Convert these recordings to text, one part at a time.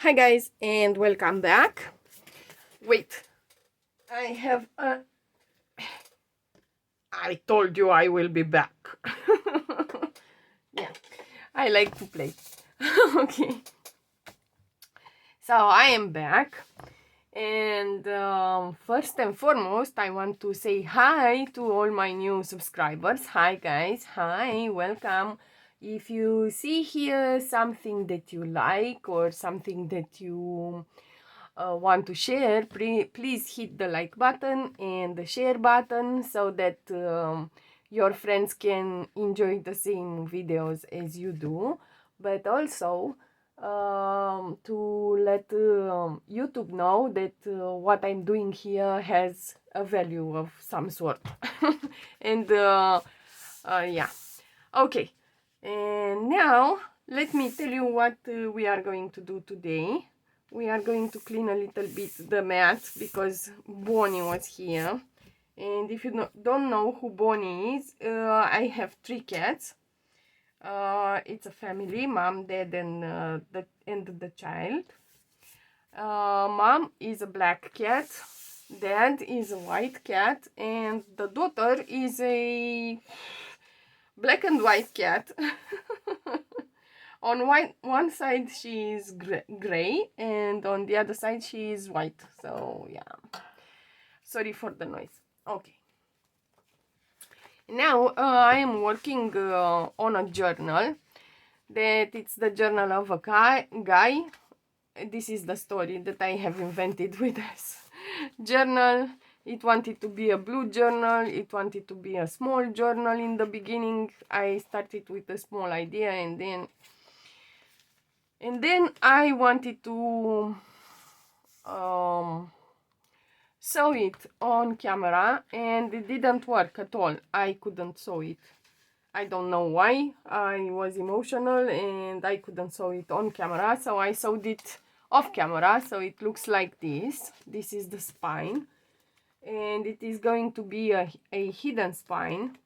Hi guys, and welcome back. Wait, I told you I will be back. Yeah, I like to play. Okay, so I am back, and first and foremost I want to say hi to all my new subscribers. Hi guys, hi, welcome. If you see here something that you like or something that you want to share, please hit the like button and the share button so that your friends can enjoy the same videos as you do, but also to let YouTube know that what I'm doing here has a value of some sort. And yeah, okay, and now let me tell you what we are going to do today. We are going to clean a little bit the mat because Bonnie was here. And if you don't know who Bonnie is, I have 3 cats. It's a family, mom, dad, and the child. Mom is a black cat, dad is a white cat, and the daughter is a black and white cat. On one side she is gray, and on the other side she is white. So yeah, sorry for the noise. Okay, now I am working on a journal. That it's the journal of a guy. This is the story that I have invented with this journal. It wanted to be a blue journal. It wanted to be a small journal in the beginning. I started with a small idea, and then I wanted to sew it on camera, and it didn't work at all. I couldn't sew it. I don't know why. I was emotional and I couldn't sew it on camera, so I sewed it off camera. So it looks like this. This is the spine, and it is going to be a hidden spine.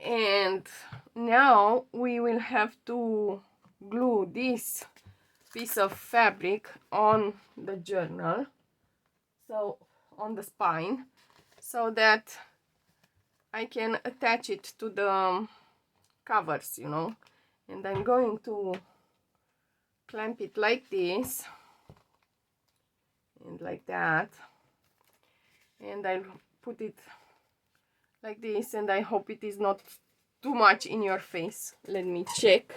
And now we will have to glue this piece of fabric on the journal, so on the spine, so that I can attach it to the covers, you know. And I'm going to clamp it like this and like that, and I'll put it like this, and I hope it is not too much in your face. Let me check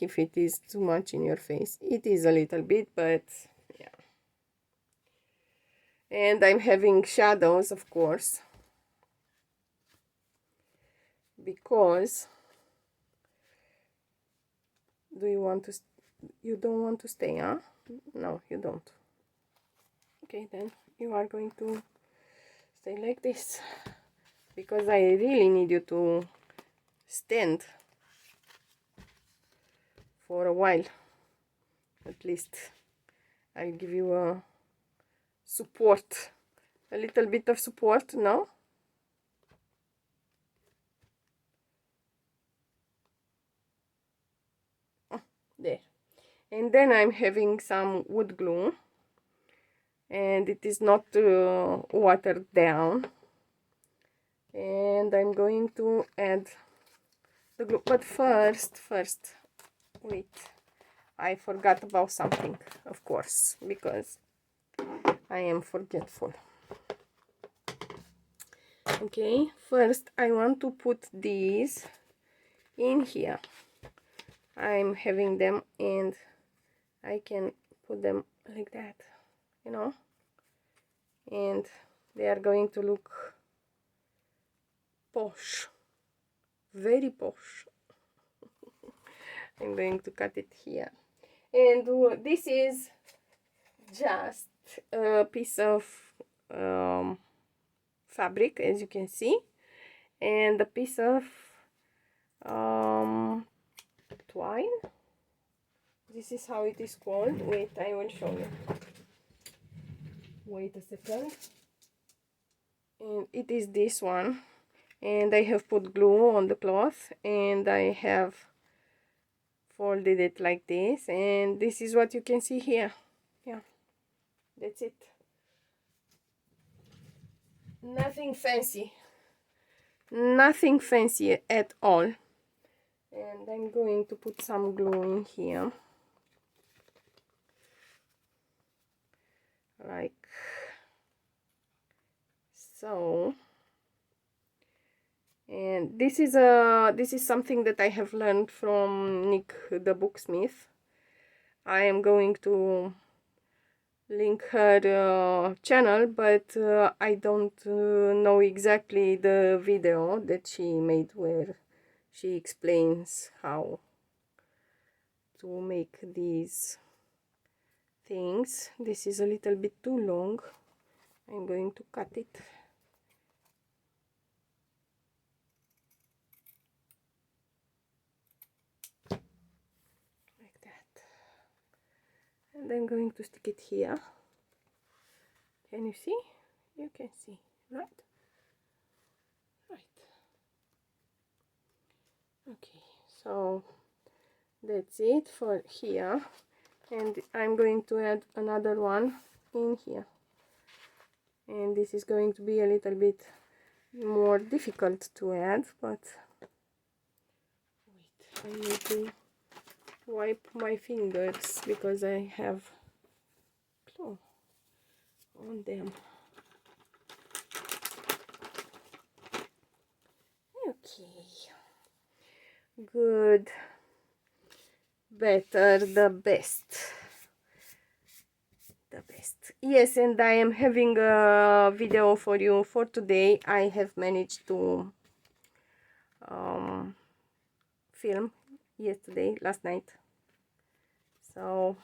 if it is too much in your face. It is a little bit, but yeah. And I'm having shadows, of course, because you don't want to stay, huh? No, you don't. Okay, then you are going to stay like this, because I really need you to stand for a while. At least I'll give you a support, a little bit of support, no? Oh, there. And then I'm having some wood glue, and it is not watered down, and I'm going to add the glue. But first, wait, I forgot about something, of course, because I am forgetful. Okay, first I want to put these in here. I'm having them, and I can put them like that, you know, and they are going to look posh, very posh. I'm going to cut it here, and this is just a piece of fabric, as you can see, and a piece of twine. This is how it is called. Wait, I will show you. Wait a second. And it is this one, and I have put glue on the cloth, and I have folded it like this, and this is what you can see here. Yeah, that's it. Nothing fancy, nothing fancy at all. And I'm going to put some glue in here, like so. And this is something that I have learned from Nick the Booksmith. I am going to link her channel, but I don't know exactly the video that she made where she explains how to make these things. This is a little bit too long. I'm going to cut it. Like that. And I'm going to stick it here. Can you see? You can see, right? Right. Okay, so that's it for here. And I'm going to add another one in here. And this is going to be a little bit more difficult to add, but wait, I need to wipe my fingers because I have glue on them. Okay, good, better, the best. The best. Yes, and I am having a video for you for today. I have managed to film yesterday, last night. So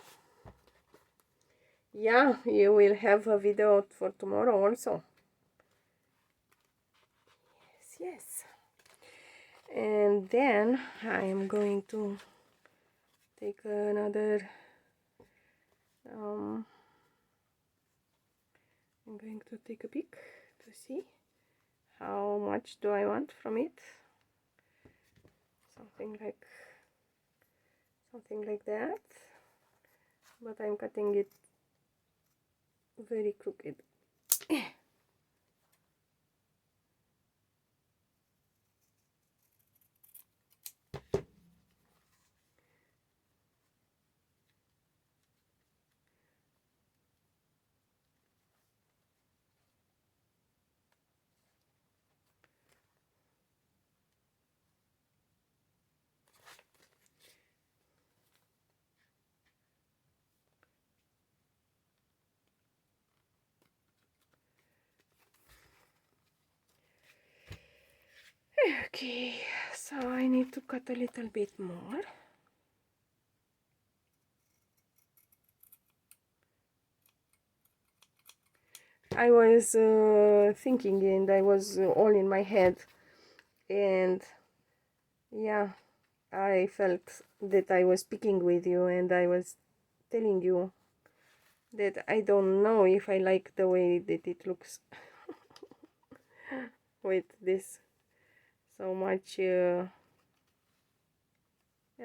yeah, you will have a video for tomorrow also. Yes. And then I am going to take another I'm going to take a peek to see how much do I want from it. Something like that, but I'm cutting it very crooked. Okay, so I need to cut a little bit more. I was thinking, and I was all in my head, and yeah, I felt that I was speaking with you, and I was telling you that I don't know if I like the way that it looks with this so much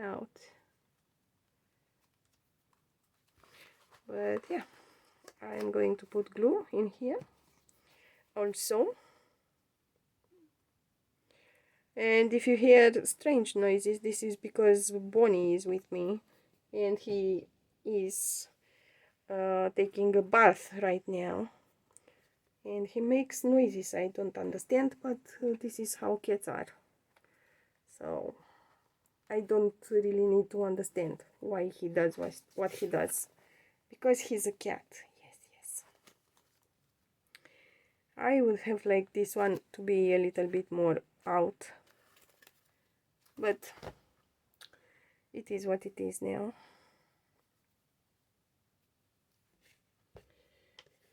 out. But yeah, I'm going to put glue in here also. And if you hear strange noises, this is because Bonnie is with me, and he is taking a bath right now, and he makes noises I don't understand, but this is how cats are. So I don't really need to understand why he does what he does, because he's a cat. Yes, yes. I would have liked this one to be a little bit more out, but it is what it is now.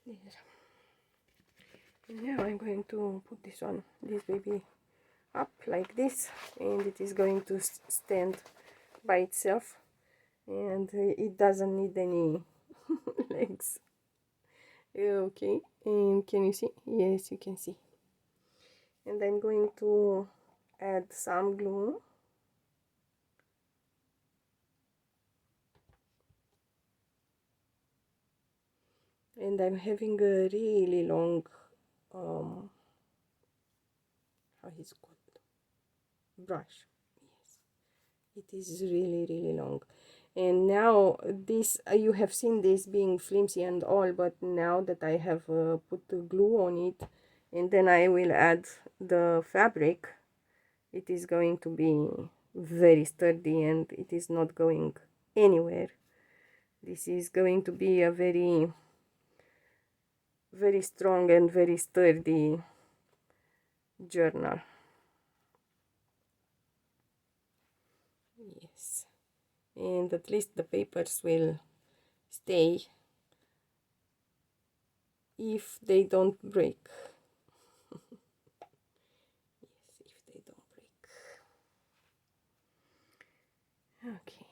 There. And now I'm going to put this baby up like this, and it is going to stand by itself, and it doesn't need any legs. Okay, and can you see? Yes, you can see. And I'm going to add some glue and I'm having a really long how is it called, brush. Yes, it is really long. And now this you have seen this being flimsy and all, but now that I have put the glue on it, and then I will add the fabric, it is going to be very sturdy and it is not going anywhere. This is going to be a very strong and very sturdy journal. Yes, and at least the papers will stay if they don't break. Yes, if they don't break. Okay.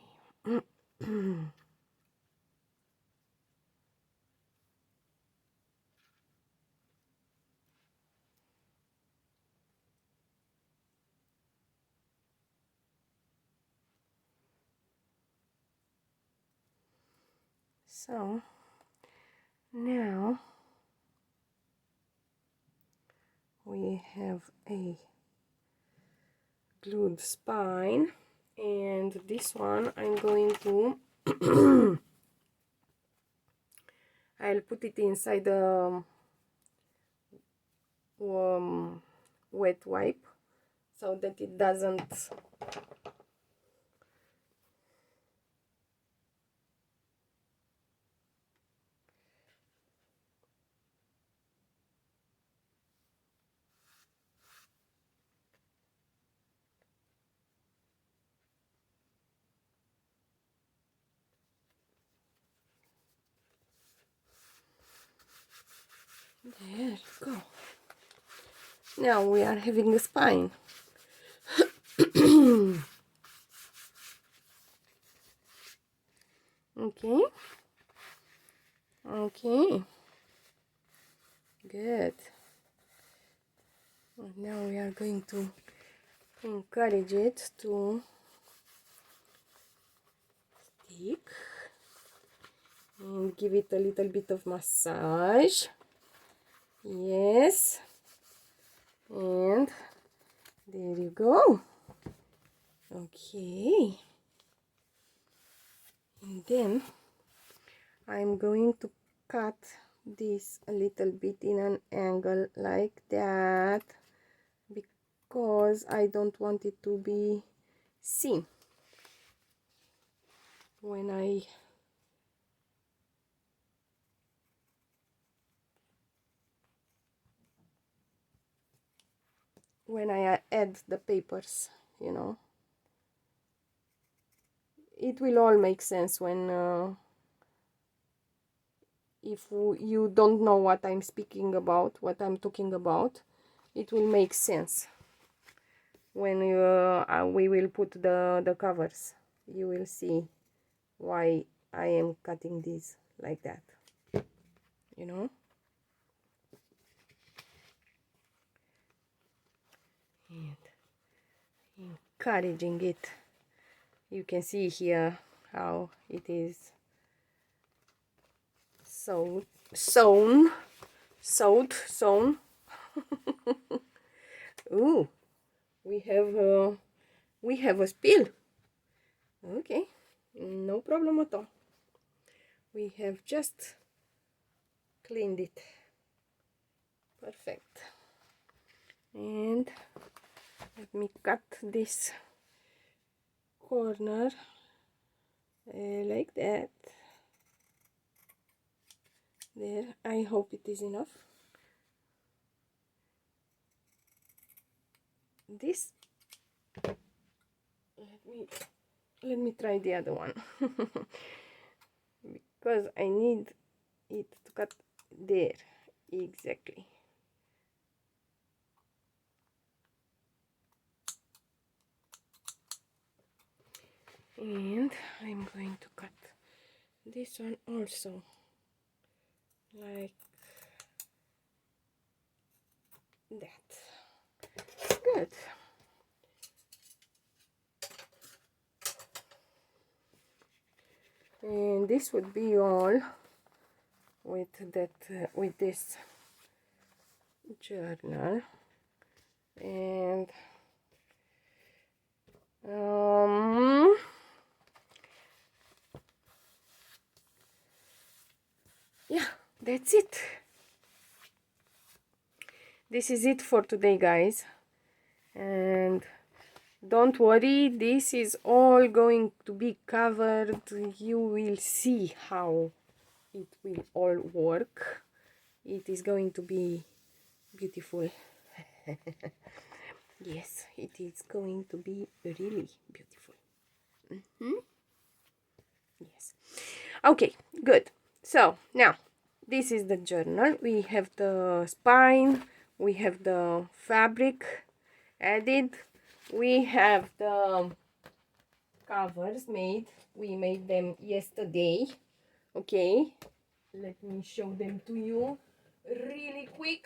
So now we have a glued spine, and this one I'm going to I'll put it inside the wet wipe so that it doesn't there you go. Now we are having a spine. Okay, okay, good. And now we are going to encourage it to stick and give it a little bit of massage. Yes, and there you go. Okay, and then I'm going to cut this a little bit in an angle like that, because I don't want it to be seen when I add the papers, you know. It will all make sense when if you don't know what I'm speaking about, what I'm talking about, it will make sense when we will put the covers. You will see why I am cutting these like that, you know. And encouraging it. You can see here how it is sewn. Ooh, we have a spill. Okay, no problem at all. We have just cleaned it. Perfect. And let me cut this corner like that. There, I hope it is enough. This, let me try the other one. Because I need it to cut there exactly. And I'm going to cut this one also like that. Good. And this would be all with that with this journal. And yeah, that's it. This is it for today, guys. And don't worry, this is all going to be covered. You will see how it will all work. It is going to be beautiful. Yes, it is going to be really beautiful. Yes. Okay, good. So now this is the journal. We have the spine, we have the fabric added, we have the covers made. We made them yesterday. Okay, let me show them to you really quick.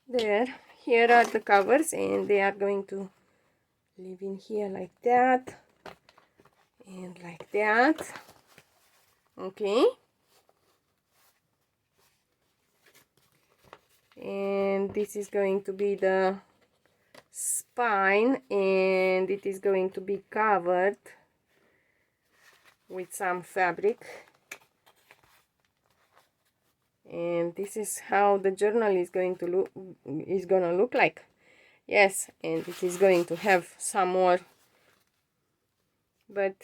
There, here are the covers, and they are going to live in here like that and like that. Okay, and this is going to be the spine, and it is going to be covered with some fabric. And this is how the journal is going to look like. Yes, and it is going to have some more, but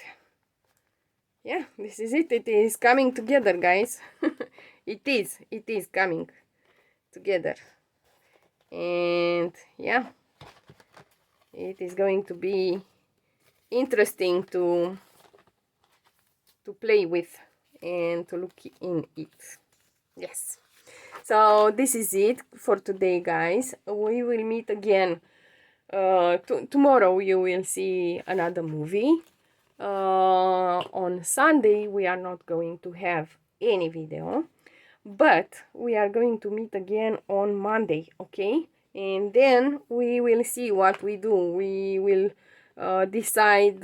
yeah, this is it. It is coming together, guys. It is coming together. And yeah, it is going to be interesting to play with and to look in it. Yes, so this is it for today, guys. We will meet again tomorrow. You will see another movie. On Sunday we are not going to have any video, but we are going to meet again on Monday. Okay, and then we will see what we do. We will decide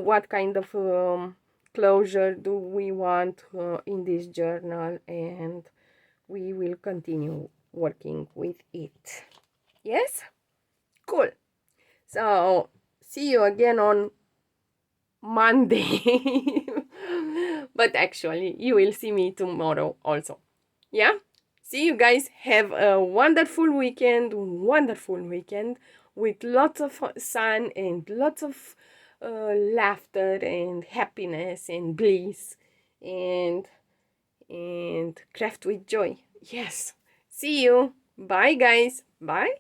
what kind of closure do we want in this journal, and we will continue working with it. Yes, cool. So see you again on Monday. But actually you will see me tomorrow also. Yeah, see you guys. Have a wonderful weekend with lots of sun and lots of laughter and happiness and bliss and craft with joy. Yes, see you. Bye, guys. Bye.